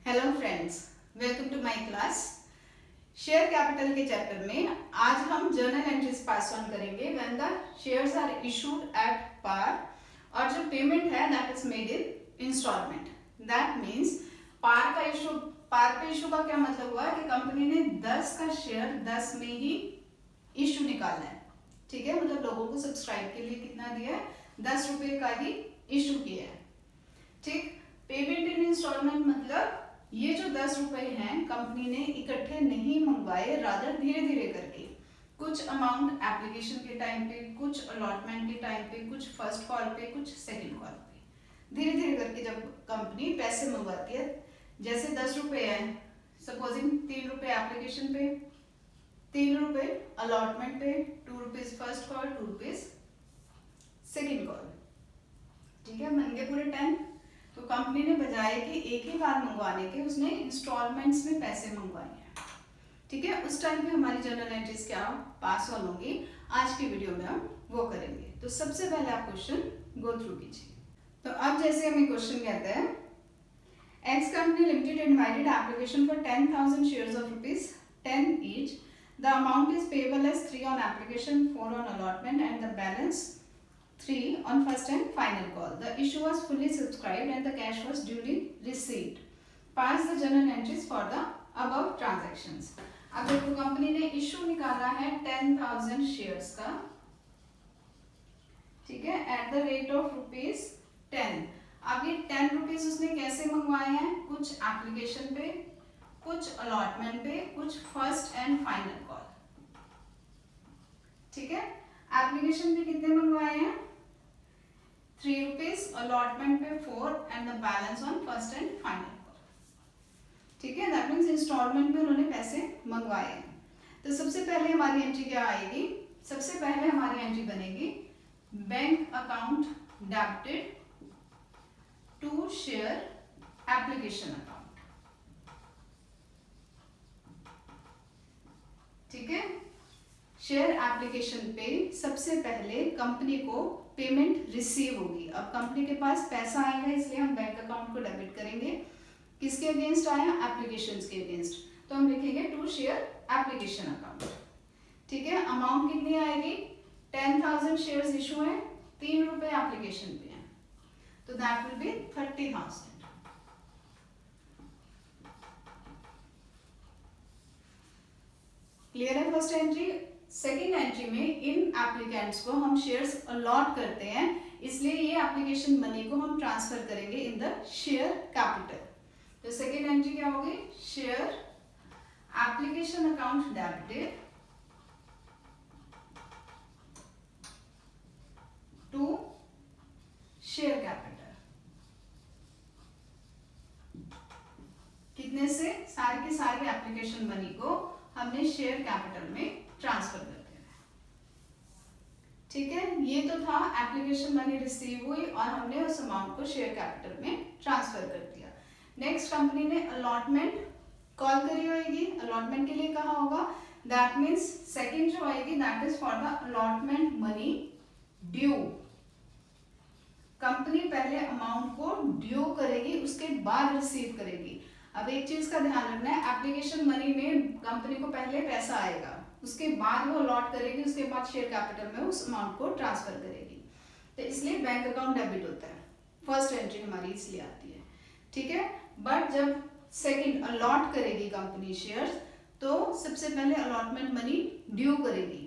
Hello friends, welcome to my class. Share capital के chapter में आज हम जर्नल एंट्रीज पास ऑन करेंगे when the shares are issued at par, और जो पेमेंट है that is made in instalment. That means par पे issue का क्या मतलब हुआ कि कंपनी ने 10 का शेयर 10 में ही इशू निकालना है। ठीक है, मतलब लोगों को सब्सक्राइब के लिए कितना दिया है, 10 रुपए का ही इशू किया है। ठीक, पेमेंट इन इंस्टॉलमेंट मतलब ये जो 10 रुपए हैं कंपनी ने इकट्ठे नहीं मंगवाए, रादर धीरे धीरे करके कुछ अमाउंट एप्लीकेशन के टाइम पे, कुछ अलॉटमेंट के टाइम पे, कुछ फर्स्ट कॉल पे, कुछ सेकंड कॉल पे, धीरे धीरे करके जब कंपनी पैसे मंगवाती है। जैसे 10 रुपए है, सपोजिंग 3 रुपए एप्लीकेशन पे, 3 रुपए अलॉटमेंट पे, 2 rupees first call, 2 rupees second call. ठीक है, बन गए पूरे 10। तो कंपनी ने बजाय कि एक ही बार मंगवाने के उसने इंस्टॉलमेंट्स में पैसे मंगवाए हैं। ठीक है, उस टाइम पे हमारी जर्नल एंट्रीज क्या पास ऑन होंगी, आज की वीडियो में हम वो करेंगे। तो सबसे पहले आप क्वेश्चन गो थ्रू कीजिए। तो अब जैसे हमें क्वेश्चन कहते हैं, x company limited invited application for 10,000 shares of rupees 10 each. The amount is payable as 3 on application, 4 on allotment and the balance 3 on first and final call. The issue was fully subscribed and the cash was duly received. Pass the journal entries for the above transactions. अब देखो company ने issue निकाला है 10,000 shares का, ठीक है, at the rate of ₹10। अब ये 10 रुपीज उसने कैसे मंगवाए हैं, कुछ एप्लीकेशन पे, कुछ अलॉटमेंट पे, कुछ फर्स्ट एंड फाइनल कॉल। ठीक है, एप्लीकेशन पे कितने मंगवाए हैं, 3 रुपीज, अलॉटमेंट पे 4 and the balance on first and final call. ठीक है, दैट मीन्स इंस्टॉलमेंट में उन्होंने पैसे मंगवाए हैं। तो सबसे पहले हमारी एंट्री क्या आएगी, सबसे पहले हमारी एंट्री बनेगी bank account debited to share application account. ठीक है, शेयर एप्लीकेशन पे सबसे पहले कंपनी को पेमेंट रिसीव होगी। अब कंपनी के पास पैसा आएगा, इसलिए हम बैंक अकाउंट को डेबिट करेंगे। किसके अगेंस्ट आया, एप्लीकेशंस के अगेंस्ट, तो हम लिखेंगे टू शेयर एप्लीकेशन अकाउंट। ठीक है, अमाउंट कितनी आएगी, 10,000 शेयर्स इशू है, 3 रुपए एप्लीकेशन पे है, तो दैट विल बी 30,000। क्लियर है फर्स्ट एंट्री। सेकेंड एंट्री में इन एप्लीकेंट्स को हम शेयर्स अलॉट करते हैं, इसलिए ये एप्लीकेशन मनी को हम ट्रांसफर करेंगे इन द शेयर कैपिटल। तो सेकेंड एंट्री क्या होगी, share application account debited to share capital. कितने से, सारे के सारे एप्लीकेशन मनी को हमने शेयर कैपिटल में ट्रांसफर कर दिया है। ठीक है, ये तो था एप्लीकेशन मनी रिसीव हुई और हमने उस अमाउंट को शेयर कैपिटल में ट्रांसफर कर दिया। नेक्स्ट कंपनी ने अलॉटमेंट कॉल करी होगी, अलॉटमेंट के लिए कहा होगा, दैट मीन्स सेकंड जो आएगी that is for the allotment money due. Company पहले अमाउंट को ड्यू करेगी, उसके बाद रिसीव करेगी। अब एक चीज का ध्यान रखना है, एप्लीकेशन मनी में कंपनी को पहले पैसा आएगा, उसके बाद वो अलॉट करेगी, उसके बाद शेयर कैपिटल में उस अमाउंट को ट्रांसफर करेगी। तो इसलिए बैंक अकाउंट डेबिट होता है, फर्स्ट एंट्री हमारी इसलिए आती है। ठीक है, बट जब सेकंड अलॉट करेगी कंपनी शेयर्स, तो सबसे पहले अलॉटमेंट मनी ड्यू करेगी।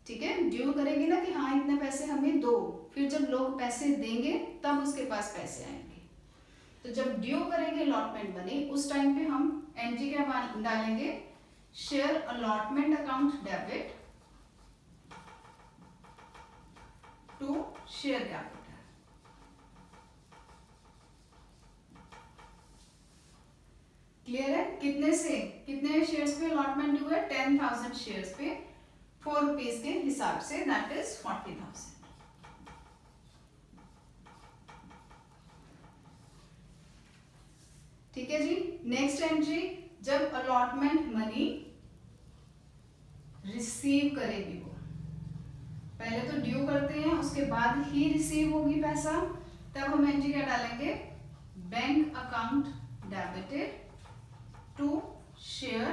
ठीक है, ड्यू करेगी ना कि हाँ इतने पैसे हमें दो, फिर जब लोग पैसे देंगे तब उसके पास पैसे आएंगे। तो जब ड्यू करेंगे अलॉटमेंट मनी, उस टाइम पे हम एंट्री क्या डालेंगे, share allotment account debit to share capital. Clear है, कितने से कितने शेयर्स पे अलॉटमेंट हुआ है, 10,000 शेयर्स पे 4 रुपीज के हिसाब से, दैट इज 40,000। ठीक है जी, नेक्स्ट एंट्री, जब अलॉटमेंट मनी रिसीव करेगी, वो पहले तो ड्यू करते हैं, उसके बाद ही रिसीव होगी पैसा, तब हम एंट्री क्या डालेंगे, bank account debited to share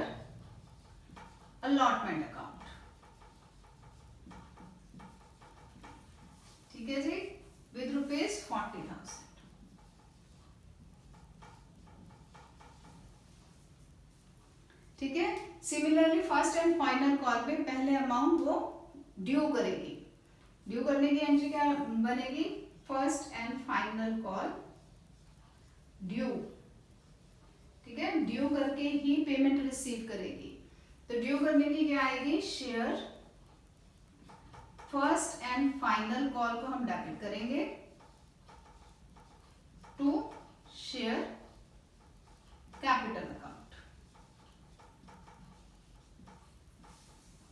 allotment account. ठीक है जी, विद ₹40,000। ठीक है, similarly first and final call पे पहले अमाउंट वो ड्यू करेगी। ड्यू करने की एंट्री क्या बनेगी? First and final call due. ठीक है, ड्यू करके ही पेमेंट रिसीव करेगी। तो ड्यू करने की क्या आएगी? Share first and final call को हम डेबिट करेंगे टू शेयर कैपिटल अकाउंट।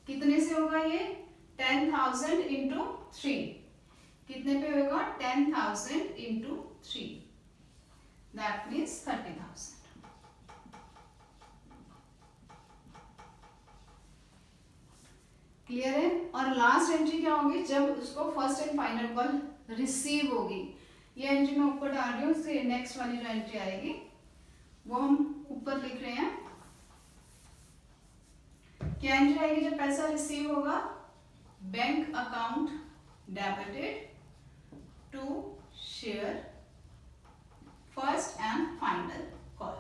कितने से होगा ये? 10,000 इंटू 3। कितने पे होगा? 10,000 इंटू 3, दैट मीन्स 30,000। क्लियर है? और लास्ट एंट्री क्या होगी? जब उसको first and final call receive होगी। ये एंट्री मैं ऊपर डाल रही हूँ, उससे नेक्स्ट वाली जो एंट्री आएगी वो हम ऊपर लिख रहे हैं। क्या एंट्री आएगी जब पैसा रिसीव होगा? Bank account debited to share first and final call.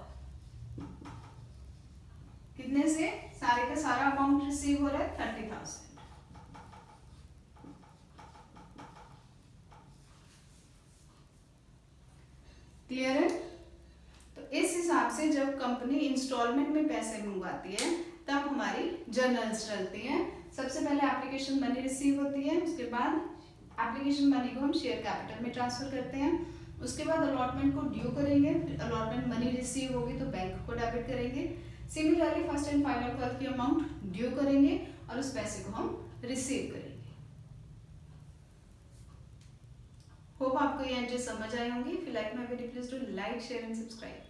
कितने से? सारे का सारा अमाउंट रिसीव हो रहा है 30,000। क्लियर है? तो इस हिसाब से जब कंपनी इंस्टॉलमेंट में पैसे मंगवाती है तब हमारी जर्नल्स चलती हैं। सबसे पहले एप्लीकेशन मनी रिसीव होती है, उसके बाद एप्लीकेशन मनी को हम शेयर कैपिटल में ट्रांसफर करते हैं। उसके बाद अलॉटमेंट को ड्यू करेंगे, अलॉटमेंट मनी रिसीव होगी तो बैंक को डेबिट करेंगे। Similarly first and final call की अमाउंट ड्यू करेंगे और उस पैसे को हम रिसीव करेंगे। होप आपको ये एंट्री समझ आई होंगी। If you like my video please do like, share and subscribe.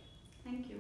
Thank you.